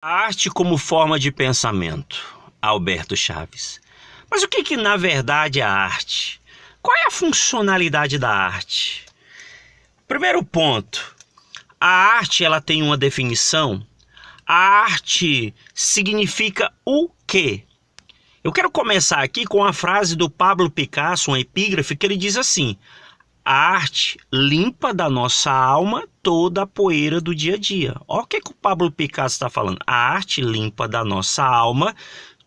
A arte como forma de pensamento, Alberto Chaves. Mas o que na verdade é a arte? Qual é a funcionalidade da arte? Primeiro ponto, a arte ela tem uma definição. A arte significa o quê? Eu quero começar aqui com a frase do Pablo Picasso, uma epígrafe, que ele diz assim: a arte limpa da nossa alma toda a poeira do dia a dia. Olha o que o Pablo Picasso está falando. A arte limpa da nossa alma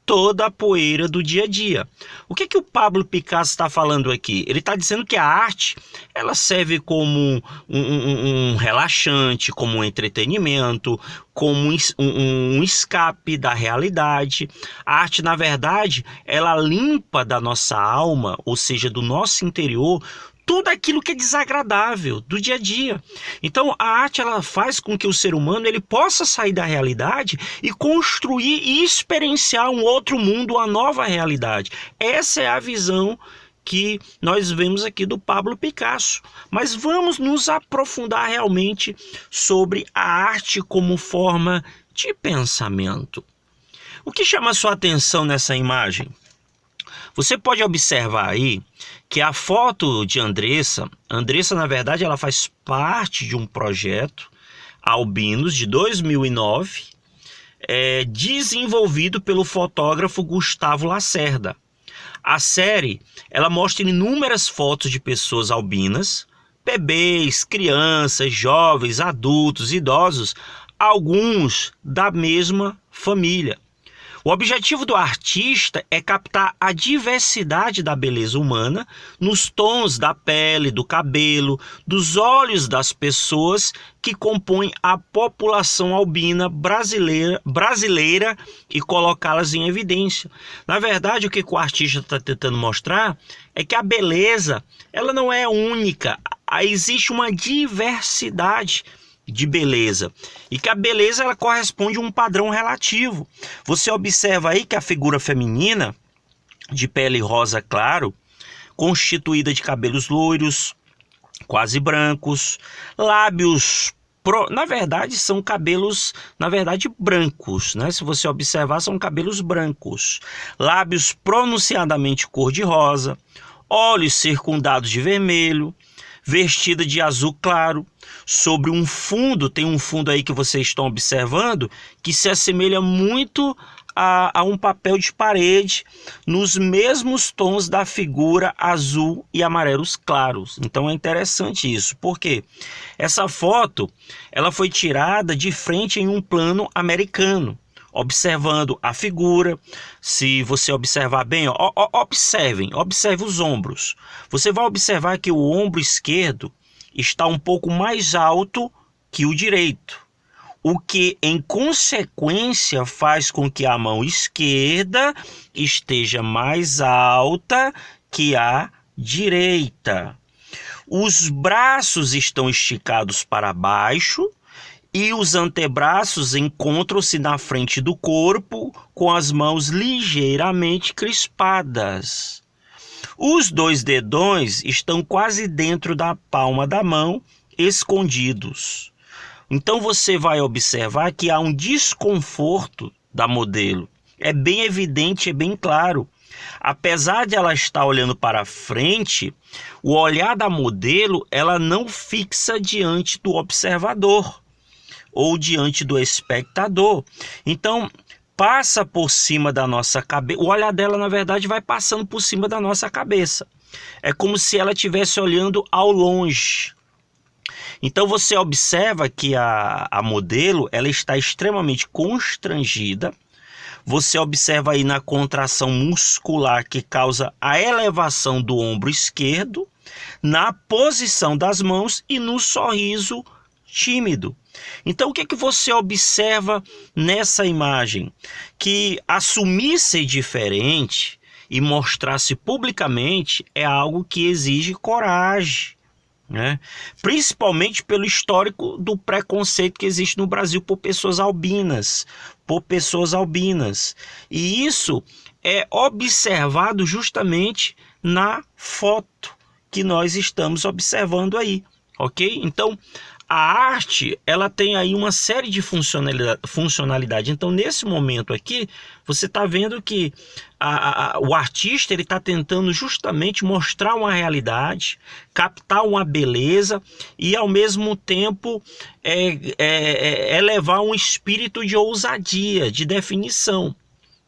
toda a poeira do dia a dia. O que o Pablo Picasso está falando aqui? Ele está dizendo que a arte ela serve como um relaxante, como um entretenimento, como um escape da realidade. A arte, na verdade, ela limpa da nossa alma, ou seja, do nosso interior, tudo aquilo que é desagradável do dia a dia. Então a arte ela faz com que o ser humano ele possa sair da realidade e construir e experienciar um outro mundo, uma nova realidade. Essa é a visão que nós vemos aqui do Pablo Picasso. Mas vamos nos aprofundar realmente sobre a arte como forma de pensamento. O que chama a sua atenção nessa imagem? Você pode observar aí que a foto de Andressa, na verdade, ela faz parte de um projeto Albinos de 2009, desenvolvido pelo fotógrafo Gustavo Lacerda. A série, ela mostra inúmeras fotos de pessoas albinas, bebês, crianças, jovens, adultos, idosos, alguns da mesma família. O objetivo do artista é captar a diversidade da beleza humana nos tons da pele, do cabelo, dos olhos das pessoas que compõem a população albina brasileira e colocá-las em evidência. Na verdade, o que o artista está tentando mostrar é que a beleza ela não é única, existe uma diversidade de beleza, e que a beleza ela corresponde a um padrão relativo. Você observa aí que a figura feminina de pele rosa claro, constituída de cabelos loiros, quase brancos, lábios na verdade são cabelos brancos, né? Se você observar, são cabelos brancos, lábios pronunciadamente cor-de-rosa, olhos circundados de vermelho, vestida de azul claro, sobre um fundo, tem um fundo aí que vocês estão observando, que se assemelha muito a um papel de parede, nos mesmos tons da figura azul e amarelos claros. Então é interessante isso, porque essa foto ela foi tirada de frente em um plano americano, observando a figura. Se você observar bem, observe os ombros. Você vai observar que o ombro esquerdo está um pouco mais alto que o direito, o que em consequência faz com que a mão esquerda esteja mais alta que a direita. Os braços estão esticados para baixo e os antebraços encontram-se na frente do corpo, com as mãos ligeiramente crispadas. Os dois dedões estão quase dentro da palma da mão, escondidos. Então você vai observar que há um desconforto da modelo. É bem evidente, é bem claro. Apesar de ela estar olhando para frente, o olhar da modelo ela não fixa diante do observador ou diante do espectador. Então, passa por cima da nossa cabeça. O olhar dela, na verdade, vai passando por cima da nossa cabeça. É como se ela estivesse olhando ao longe. Então, você observa que a modelo ela está extremamente constrangida. Você observa aí na contração muscular que causa a elevação do ombro esquerdo, na posição das mãos e no sorriso tímido. Então o que você observa nessa imagem? Que assumir ser diferente e mostrar-se publicamente é algo que exige coragem, né? Principalmente pelo histórico do preconceito que existe no Brasil por pessoas albinas, e isso é observado justamente na foto que nós estamos observando aí, ok? Então a arte, ela tem aí uma série de funcionalidade. Então, nesse momento aqui, você está vendo que o artista ele está tentando justamente mostrar uma realidade, captar uma beleza e, ao mesmo tempo, elevar um espírito de ousadia, de definição.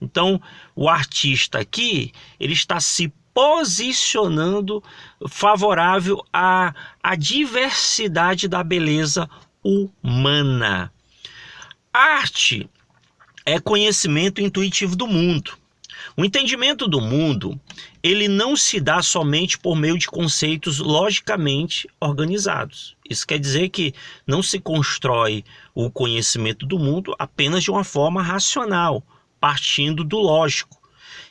Então, o artista aqui, ele está se posicionando favorável à diversidade da beleza humana. Arte é conhecimento intuitivo do mundo. O entendimento do mundo, ele não se dá somente por meio de conceitos logicamente organizados. Isso quer dizer que não se constrói o conhecimento do mundo apenas de uma forma racional, partindo do lógico,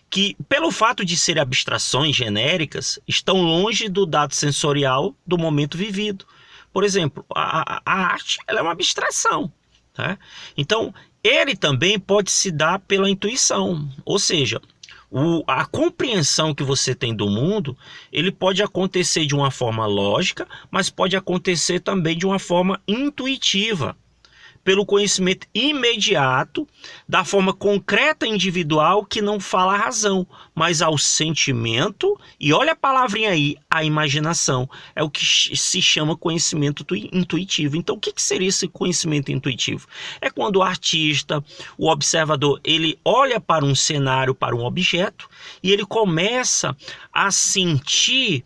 que, pelo fato de serem abstrações genéricas, estão longe do dado sensorial do momento vivido. Por exemplo, a arte ela é uma abstração, tá? Então, ele também pode se dar pela intuição, ou seja, a compreensão que você tem do mundo, ele pode acontecer de uma forma lógica, mas pode acontecer também de uma forma intuitiva, pelo conhecimento imediato, da forma concreta e individual que não fala a razão, mas ao sentimento, e olha a palavrinha aí, a imaginação, é o que se chama conhecimento intuitivo. Então, o que seria esse conhecimento intuitivo? É quando o artista, o observador, ele olha para um cenário, para um objeto, e ele começa a sentir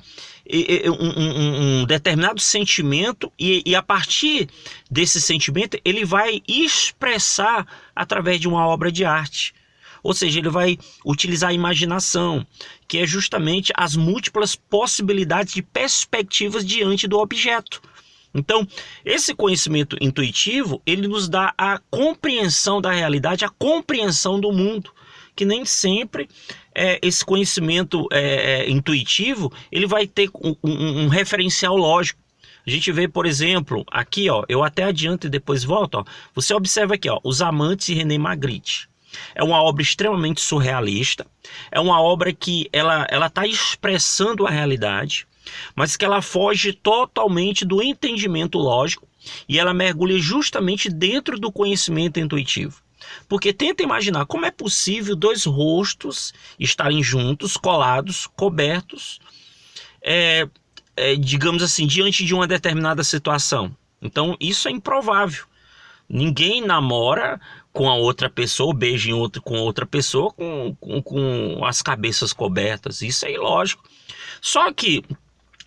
um determinado sentimento e a partir desse sentimento ele vai expressar através de uma obra de arte. Ou seja, ele vai utilizar a imaginação, que é justamente as múltiplas possibilidades de perspectivas diante do objeto. Então, esse conhecimento intuitivo, ele nos dá a compreensão da realidade, a compreensão do mundo, que nem sempre esse conhecimento intuitivo ele vai ter um referencial lógico. A gente vê, por exemplo, aqui, ó, eu até adianto e depois volto. Ó, você observa aqui, ó, Os Amantes de René Magritte. É uma obra extremamente surrealista. É uma obra que ela está expressando a realidade, mas que ela foge totalmente do entendimento lógico e ela mergulha justamente dentro do conhecimento intuitivo. Porque tenta imaginar como é possível dois rostos estarem juntos, colados, cobertos, digamos assim, diante de uma determinada situação. Então isso é improvável. Ninguém namora com a outra pessoa, beija com outra pessoa com as cabeças cobertas. Isso é ilógico. Só que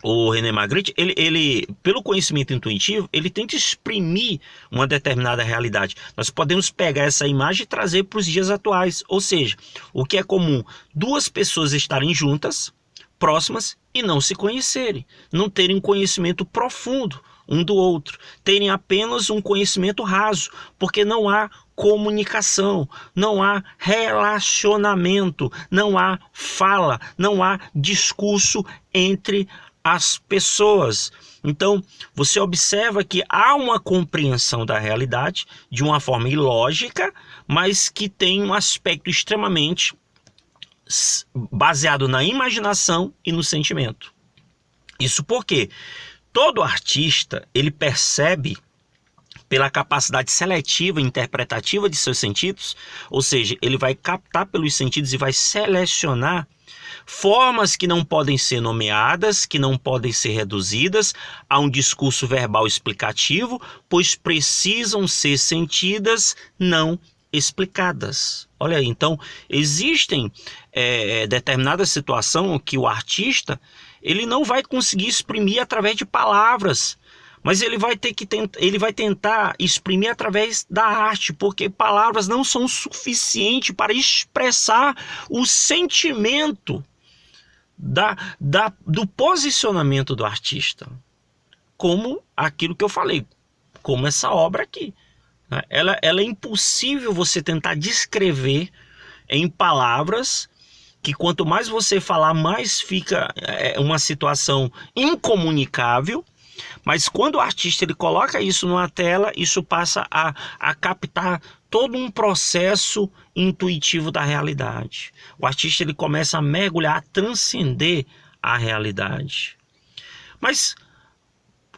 o René Magritte, ele, pelo conhecimento intuitivo, ele tenta exprimir uma determinada realidade. Nós podemos pegar essa imagem e trazer para os dias atuais. Ou seja, o que é comum? Duas pessoas estarem juntas, próximas, e não se conhecerem. Não terem um conhecimento profundo um do outro. Terem apenas um conhecimento raso, porque não há comunicação, não há relacionamento, não há fala, não há discurso entre as pessoas. Então, você observa que há uma compreensão da realidade de uma forma ilógica, mas que tem um aspecto extremamente baseado na imaginação e no sentimento. Isso porque todo artista, ele percebe pela capacidade seletiva e interpretativa de seus sentidos, ou seja, ele vai captar pelos sentidos e vai selecionar formas que não podem ser nomeadas, que não podem ser reduzidas a um discurso verbal explicativo, pois precisam ser sentidas, não explicadas. Olha aí, então existem determinadas situações que o artista ele não vai conseguir exprimir através de palavras, mas ele vai tentar exprimir através da arte, porque palavras não são suficientes para expressar o sentimento do posicionamento do artista, como aquilo que eu falei, como essa obra aqui. Ela é impossível você tentar descrever em palavras, que quanto mais você falar, mais fica uma situação incomunicável. Mas quando o artista ele coloca isso numa tela, isso passa a captar todo um processo intuitivo da realidade. O artista ele começa a mergulhar, a transcender a realidade. Mas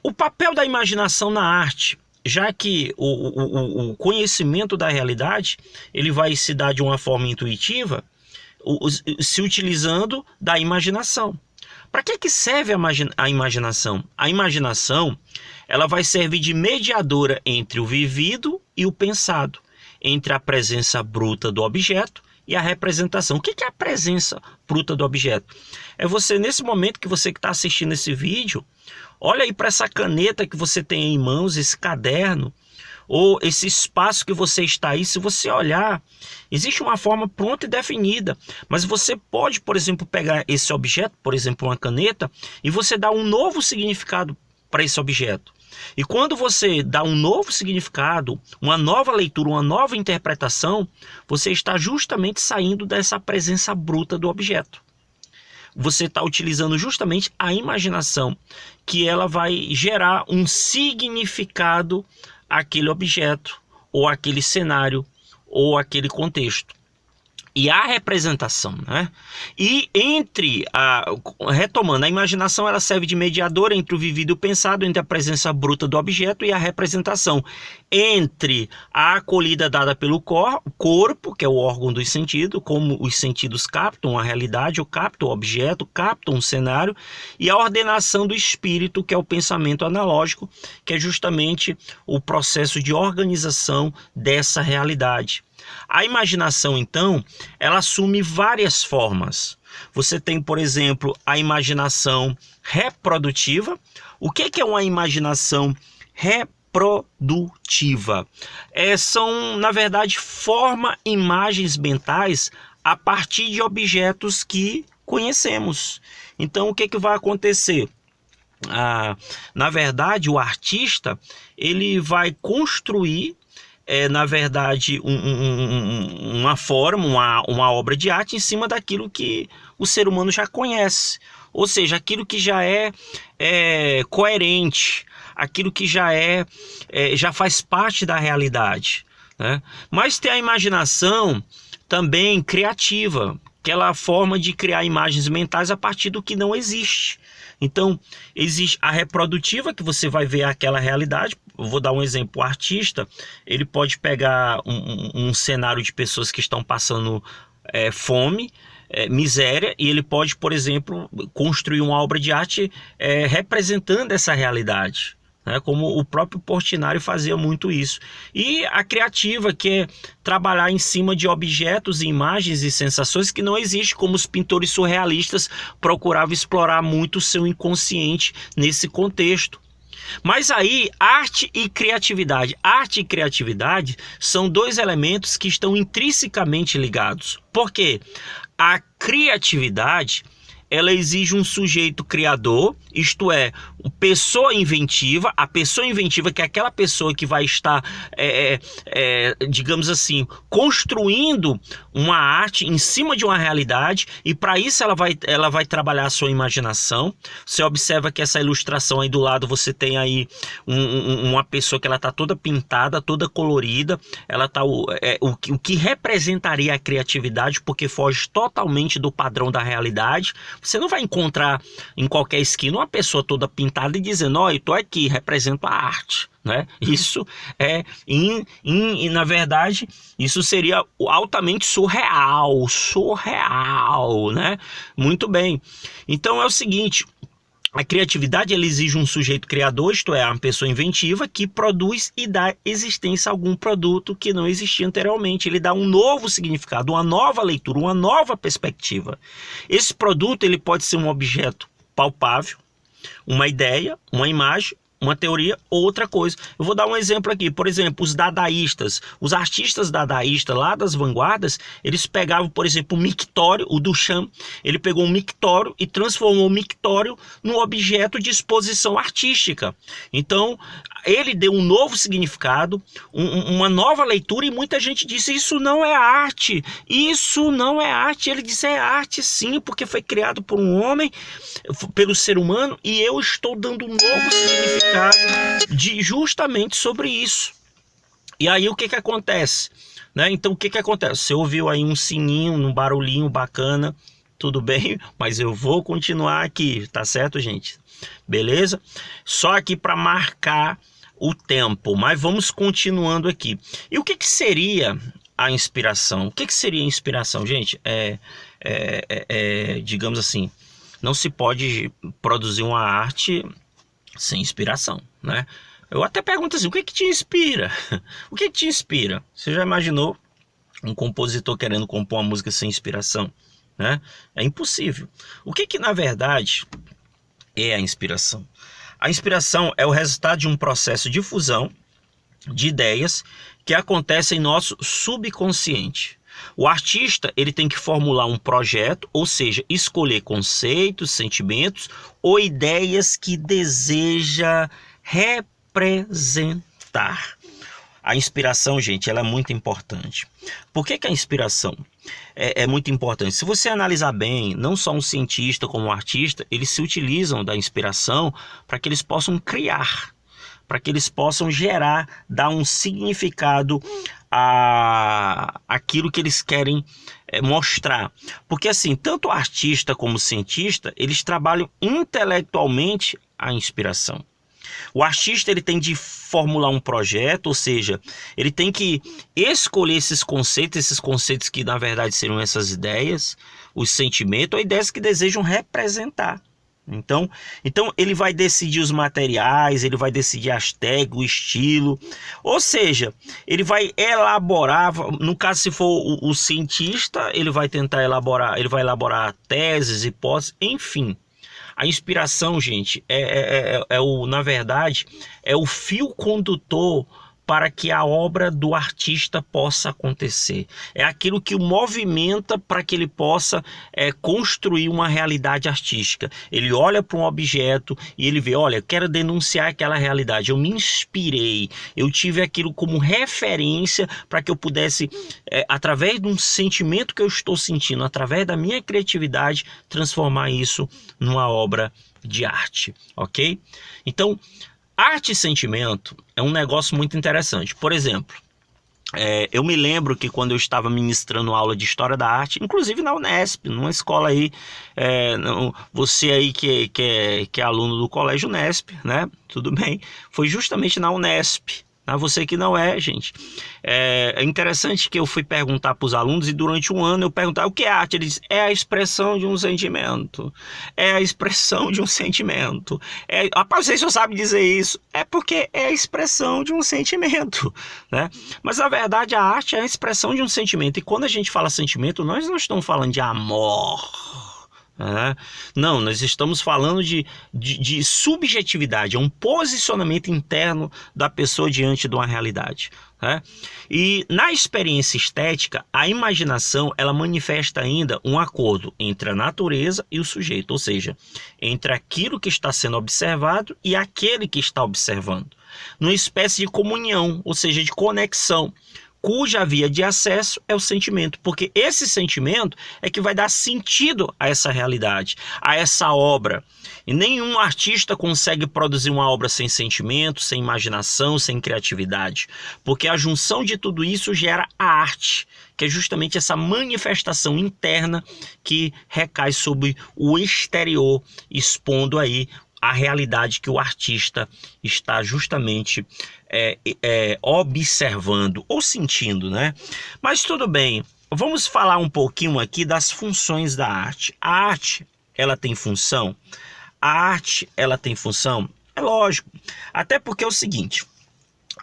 O papel da imaginação na arte, já que o conhecimento da realidade ele vai se dar de uma forma intuitiva, se utilizando da imaginação. Para que serve a imaginação? A imaginação ela vai servir de mediadora entre o vivido e o pensado, entre a presença bruta do objeto e a representação. O que é a presença bruta do objeto? É você, nesse momento que você está assistindo esse vídeo, olha aí para essa caneta que você tem em mãos, esse caderno, ou esse espaço que você está aí. Se você olhar, existe uma forma pronta e definida, mas você pode, por exemplo, pegar esse objeto, por exemplo, uma caneta, e você dar um novo significado para esse objeto. E quando você dá um novo significado, uma nova leitura, uma nova interpretação, você está justamente saindo dessa presença bruta do objeto. Você está utilizando justamente a imaginação, que ela vai gerar um significado àquele objeto, ou àquele cenário, ou àquele contexto. E a representação, né? E retomando, a imaginação ela serve de mediadora entre o vivido e o pensado, entre a presença bruta do objeto e a representação, entre a acolhida dada pelo corpo, que é o órgão dos sentidos, como os sentidos captam a realidade, ou captam o objeto, captam o cenário, e a ordenação do espírito, que é o pensamento analógico, que é justamente o processo de organização dessa realidade. A imaginação, então, ela assume várias formas. Você tem, por exemplo, a imaginação reprodutiva. O que é uma imaginação reprodutiva? São, na verdade, imagens mentais a partir de objetos que conhecemos. Então, o que vai acontecer? Na verdade, o artista ele vai construir na verdade, uma forma, uma obra de arte em cima daquilo que o ser humano já conhece. Ou seja, aquilo que já é coerente, aquilo que já faz parte da realidade, né? Mas tem a imaginação também criativa, aquela forma de criar imagens mentais a partir do que não existe. Então, existe a reprodutiva, que você vai ver aquela realidade. Eu vou dar um exemplo. O artista, ele pode pegar um cenário de pessoas que estão passando fome, miséria, e ele pode, por exemplo, construir uma obra de arte representando essa realidade, né? Como o próprio Portinari fazia muito isso. E a criativa, que é trabalhar em cima de objetos, imagens e sensações que não existem, como os pintores surrealistas procuravam explorar muito o seu inconsciente nesse contexto. Mas aí, arte e criatividade. Arte e criatividade são dois elementos que estão intrinsecamente ligados. Por quê? A criatividade ela exige um sujeito criador, isto é, pessoa inventiva. A pessoa inventiva, que é aquela pessoa que vai estar, digamos assim, construindo uma arte em cima de uma realidade, e para isso ela vai trabalhar a sua imaginação. Você observa que essa ilustração aí do lado, você tem aí uma pessoa que ela está toda pintada, toda colorida, ela tá o que representaria a criatividade, porque foge totalmente do padrão da realidade. Você não vai encontrar em qualquer esquina uma pessoa toda pintada e dizendo: ó, eu tô aqui, represento a arte, né? Isso na verdade, isso seria altamente surreal, né? Muito bem. Então é o seguinte: a criatividade ela exige um sujeito criador, isto é, uma pessoa inventiva que produz e dá existência a algum produto que não existia anteriormente. Ele dá um novo significado, uma nova leitura, uma nova perspectiva. Esse produto ele pode ser um objeto palpável, uma ideia, uma imagem, uma teoria ou outra coisa. Eu vou dar um exemplo aqui. Por exemplo, os dadaístas, os artistas dadaístas lá das vanguardas, eles pegavam, por exemplo, o mictório, o Duchamp, ele pegou um mictório e transformou o mictório num objeto de exposição artística. Então, ele deu um novo significado, uma nova leitura, e muita gente disse: isso não é arte, isso não é arte. Ele disse: é arte sim, porque foi criado por um homem, pelo ser humano, e eu estou dando um novo significado justamente sobre isso. E aí o que acontece? Né? Então o que acontece? Você ouviu aí um sininho, um barulhinho bacana, tudo bem, mas eu vou continuar aqui, tá certo, gente? beleza? Só aqui para marcar o tempo, mas vamos continuando aqui. E o que seria a inspiração? O que seria a inspiração, gente? Digamos assim, não se pode produzir uma arte sem inspiração, né? Eu até pergunto assim, o que te inspira? O que te inspira? Você já imaginou um compositor querendo compor uma música sem inspiração, né? É impossível. O que na verdade é a inspiração? A inspiração é o resultado de um processo de fusão de ideias que acontece em nosso subconsciente. O artista ele tem que formular um projeto, ou seja, escolher conceitos, sentimentos ou ideias que deseja representar. A inspiração, gente, ela é muito importante. Por que a inspiração é muito importante? Se você analisar bem, não só um cientista como um artista, eles se utilizam da inspiração para que eles possam criar, para que eles possam gerar, dar um significado àquilo que eles querem mostrar. Porque assim, tanto o artista como o cientista, eles trabalham intelectualmente a inspiração. O artista ele tem de formular um projeto, ou seja, ele tem que escolher esses conceitos que na verdade seriam essas ideias, os sentimentos ou ideias que desejam representar. Então ele vai decidir os materiais, ele vai decidir as técnicas, o estilo, ou seja, ele vai elaborar, no caso se for o cientista, ele vai tentar elaborar, ele vai elaborar teses, hipóteses, enfim. A inspiração, gente, na verdade, é o fio condutor para que a obra do artista possa acontecer. É aquilo que o movimenta para que ele possa construir uma realidade artística. Ele olha para um objeto e ele vê, olha, eu quero denunciar aquela realidade, eu me inspirei, eu tive aquilo como referência para que eu pudesse, através de um sentimento que eu estou sentindo, através da minha criatividade, transformar isso numa obra de arte, ok? Então, arte e sentimento é um negócio muito interessante. Por exemplo, eu me lembro que quando eu estava ministrando aula de História da Arte, inclusive na Unesp, numa escola aí, você aí que é aluno do Colégio Unesp, né? Tudo bem, foi justamente na Unesp. Você que não é, gente. É interessante que eu fui perguntar para os alunos e durante um ano eu perguntava o que é arte. Eles dizem, é a expressão de um sentimento. É a expressão de um sentimento. Rapaz, vocês só sabem dizer isso. É porque é a expressão de um sentimento, né? Mas na verdade a arte é a expressão de um sentimento. E quando a gente fala sentimento, nós não estamos falando de amor. Não, nós estamos falando de subjetividade, é um posicionamento interno da pessoa diante de uma realidade. E na experiência estética, a imaginação ela manifesta ainda um acordo entre a natureza e o sujeito, ou seja, entre aquilo que está sendo observado e aquele que está observando, numa espécie de comunhão, ou seja, de conexão, cuja via de acesso é o sentimento, porque esse sentimento é que vai dar sentido a essa realidade, a essa obra. E nenhum artista consegue produzir uma obra sem sentimento, sem imaginação, sem criatividade, porque a junção de tudo isso gera a arte, que é justamente essa manifestação interna que recai sobre o exterior, expondo aí a realidade que o artista está justamente observando ou sentindo, né? Mas tudo bem, vamos falar um pouquinho aqui das funções da arte. A arte, ela tem função? A arte, ela tem função? É lógico, até porque é o seguinte,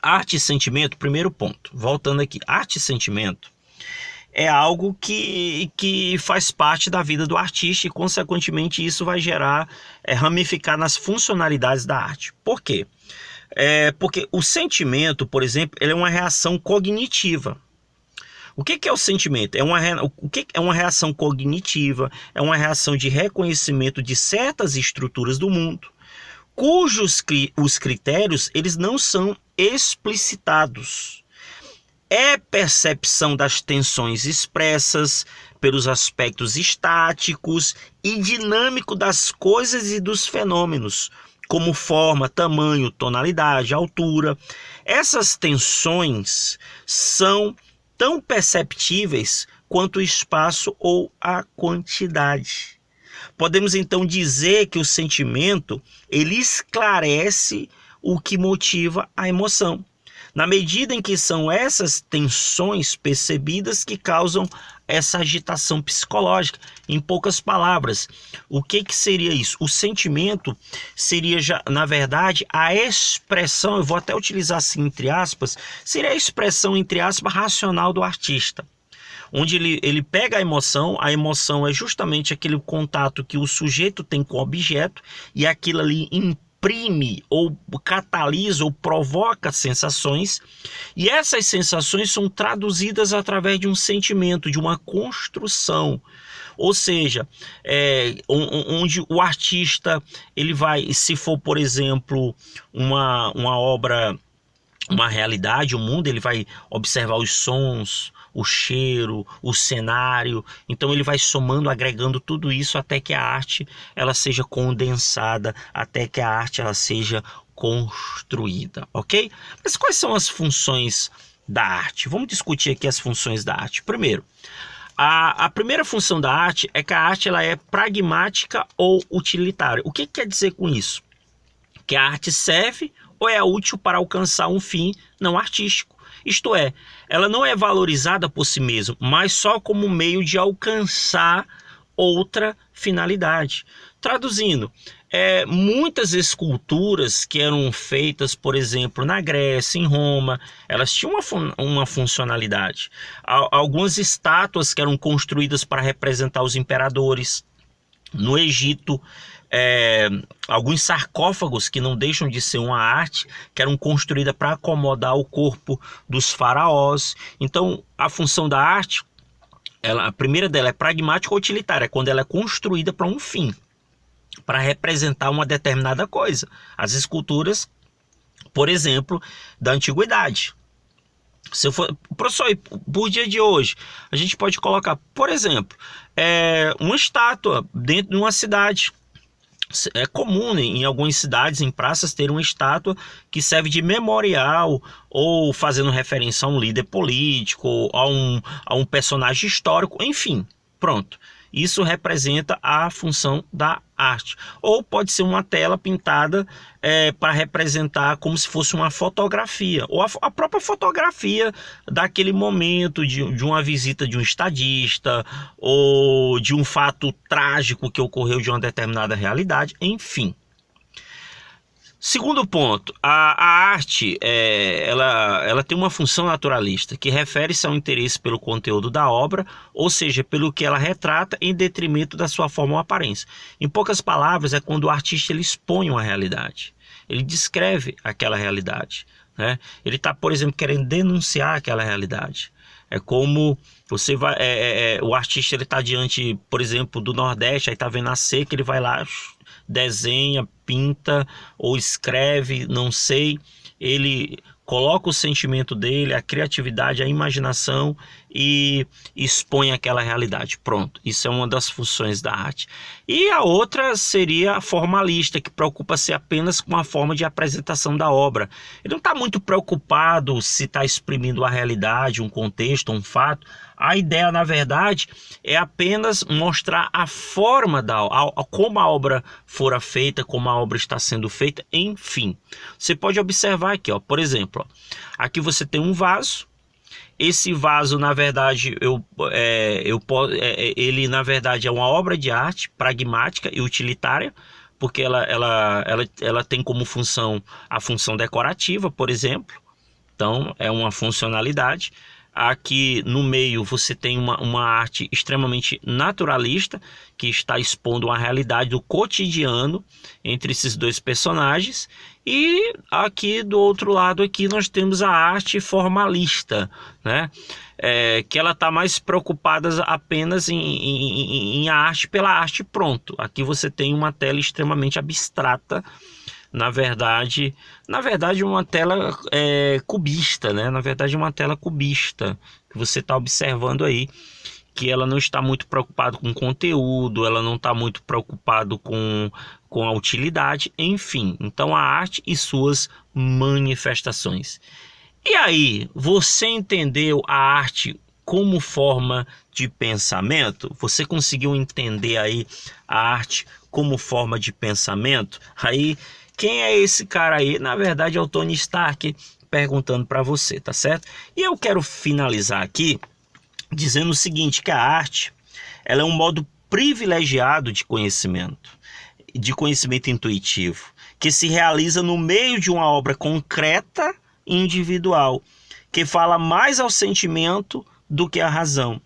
arte e sentimento, primeiro ponto, voltando aqui, arte e sentimento é algo que faz parte da vida do artista e, consequentemente, isso vai ramificar nas funcionalidades da arte. Por quê? Porque o sentimento, por exemplo, ele é uma reação cognitiva. O que é o sentimento? O que é uma reação cognitiva? É uma reação de reconhecimento de certas estruturas do mundo, cujos os critérios eles não são explicitados. É percepção das tensões expressas pelos aspectos estáticos e dinâmico das coisas e dos fenômenos, como forma, tamanho, tonalidade, altura. Essas tensões são tão perceptíveis quanto o espaço ou a quantidade. Podemos então dizer que o sentimento ele esclarece o que motiva a emoção, na medida em que são essas tensões percebidas que causam essa agitação psicológica. Em poucas palavras, o que seria isso? O sentimento seria, já, na verdade, a expressão, eu vou até utilizar assim entre aspas, seria a expressão, entre aspas, racional do artista, onde ele pega a emoção é justamente aquele contato que o sujeito tem com o objeto, e aquilo ali imprime ou catalisa ou provoca sensações, e essas sensações são traduzidas através de um sentimento, de uma construção. Ou seja, onde o artista ele vai, se for, por exemplo, uma obra, uma realidade, um mundo, ele vai observar os sons, o cheiro, o cenário. Então ele vai somando, agregando tudo isso até que a arte ela seja condensada, até que a arte ela seja construída, ok? Mas quais são as funções da arte? Vamos discutir aqui as funções da arte. Primeiro, a primeira função da arte é que a arte ela é pragmática ou utilitária. O que quer dizer com isso? Que a arte serve ou é útil para alcançar um fim não artístico. Isto é, ela não é valorizada por si mesma, mas só como meio de alcançar outra finalidade. Traduzindo, muitas esculturas que eram feitas, por exemplo, na Grécia, em Roma, elas tinham uma funcionalidade. Algumas estátuas que eram construídas para representar os imperadores. No Egito, alguns sarcófagos que não deixam de ser uma arte, que eram construídas para acomodar o corpo dos faraós. Então, a função da arte, a primeira dela é pragmática ou utilitária, quando ela é construída para um fim, para representar uma determinada coisa. As esculturas, por exemplo, da antiguidade. Se eu for, professor, por dia de hoje, a gente pode colocar, por exemplo, uma estátua dentro de uma cidade. É comum em algumas cidades, em praças, ter uma estátua que serve de memorial ou fazendo referência a um líder político, a um personagem histórico, enfim, pronto. Isso representa a função da arte. Ou pode ser uma tela pintada para representar como se fosse uma fotografia, ou a própria fotografia daquele momento de uma visita de um estadista, ou de um fato trágico que ocorreu de uma determinada realidade, enfim. Segundo ponto, a arte ela tem uma função naturalista que refere-se ao interesse pelo conteúdo da obra, ou seja, pelo que ela retrata em detrimento da sua forma ou aparência. Em poucas palavras, é quando o artista ele expõe uma realidade, ele descreve aquela realidade, né? Ele está, por exemplo, querendo denunciar aquela realidade. É como você vai, o artista ele está diante, por exemplo, do Nordeste, aí está vendo a seca, ele vai lá, desenha, pinta ou escreve, não sei, ele coloca o sentimento dele, a criatividade, a imaginação e expõe aquela realidade. Pronto, isso é uma das funções da arte. E a outra seria a formalista, que preocupa-se apenas com a forma de apresentação da obra. Ele não está muito preocupado se está exprimindo a realidade, um contexto, um fato. A ideia, na verdade, é apenas mostrar a forma como a obra fora feita, como a obra está sendo feita, enfim. Você pode observar aqui, ó, por exemplo, ó, aqui você tem um vaso. Esse vaso, na verdade, ele na verdade é uma obra de arte pragmática e utilitária, porque ela tem como função a função decorativa, por exemplo. Então, é uma funcionalidade. Aqui no meio você tem uma arte extremamente naturalista, que está expondo uma realidade do cotidiano entre esses dois personagens. E aqui do outro lado aqui nós temos a arte formalista, né? Que ela está mais preocupada apenas em arte pela arte, pronto. Aqui você tem uma tela extremamente abstrata, na verdade uma tela cubista, né? Na verdade uma tela cubista que você está observando aí, que ela não está muito preocupada com conteúdo, ela não está muito preocupada com a utilidade, enfim. Então a arte e suas manifestações. E aí, você entendeu a arte como forma de pensamento? Você conseguiu entender aí a arte como forma de pensamento? Aí, quem é esse cara aí? Na verdade é o Tony Stark perguntando para você, tá certo? E eu quero finalizar aqui dizendo o seguinte, que a arte, ela é um modo privilegiado de conhecimento intuitivo, que se realiza no meio de uma obra concreta e individual, que fala mais ao sentimento do que à razão.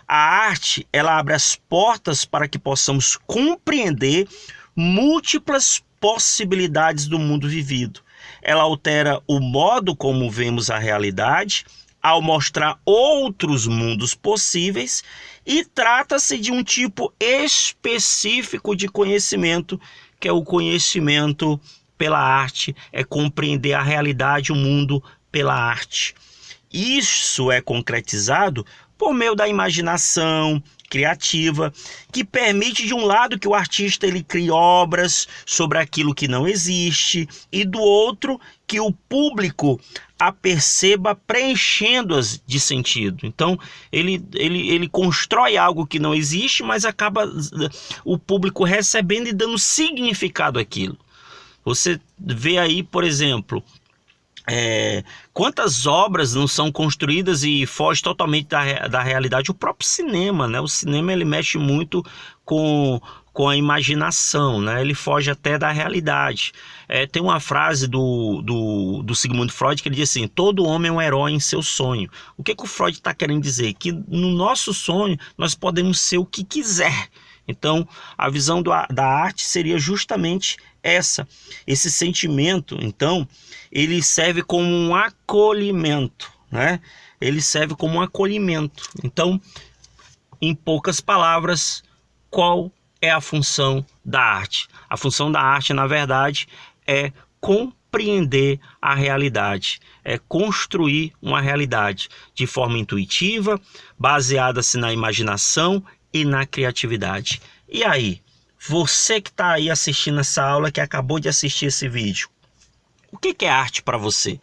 A arte, ela abre as portas para que possamos compreender múltiplas possibilidades do mundo vivido. Ela altera o modo como vemos a realidade, ao mostrar outros mundos possíveis, e trata-se de um tipo específico de conhecimento, que é o conhecimento pela arte, é compreender a realidade, o mundo pela arte. Isso é concretizado por meio da imaginação criativa, que permite, de um lado, que o artista ele crie obras sobre aquilo que não existe, e do outro, que o público a perceba preenchendo-as de sentido. Então, ele constrói algo que não existe, mas acaba o público recebendo e dando significado àquilo. Você vê aí, por exemplo, quantas obras não são construídas e fogem totalmente da realidade. O próprio cinema, né? O cinema ele mexe muito com a imaginação, né? Ele foge até da realidade. Tem uma frase do Sigmund Freud que ele diz assim: todo homem é um herói em seu sonho. O que o Freud está querendo dizer? Que no nosso sonho nós podemos ser o que quiser. Então, a visão da arte seria justamente esse sentimento. Então, ele serve como um acolhimento, né? Ele serve como um acolhimento. Então, em poucas palavras, qual é a função da arte? A função da arte, na verdade, é compreender a realidade, é construir uma realidade de forma intuitiva, baseada-se na imaginação e na criatividade. E aí, você que está aí assistindo essa aula, que acabou de assistir esse vídeo, o que é arte para você?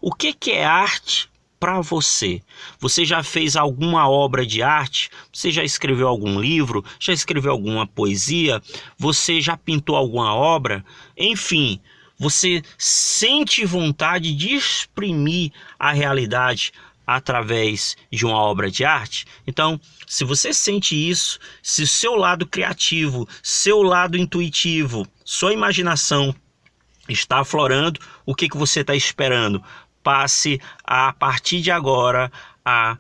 O que é arte para você? Você já fez alguma obra de arte? Você já escreveu algum livro? Já escreveu alguma poesia? Você já pintou alguma obra? Enfim, você sente vontade de exprimir a realidade através de uma obra de arte? Então, se você sente isso, se seu lado criativo, seu lado intuitivo, sua imaginação está aflorando, o que você está esperando? Passe a partir de agora a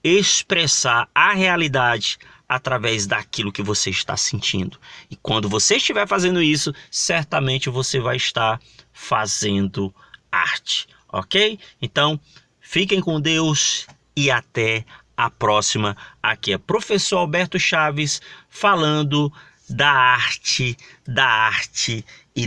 expressar a realidade através daquilo que você está sentindo. E quando você estiver fazendo isso, certamente você vai estar fazendo arte, ok? Então, fiquem com Deus e até a próxima. Aqui é Professor Alberto Chaves falando da arte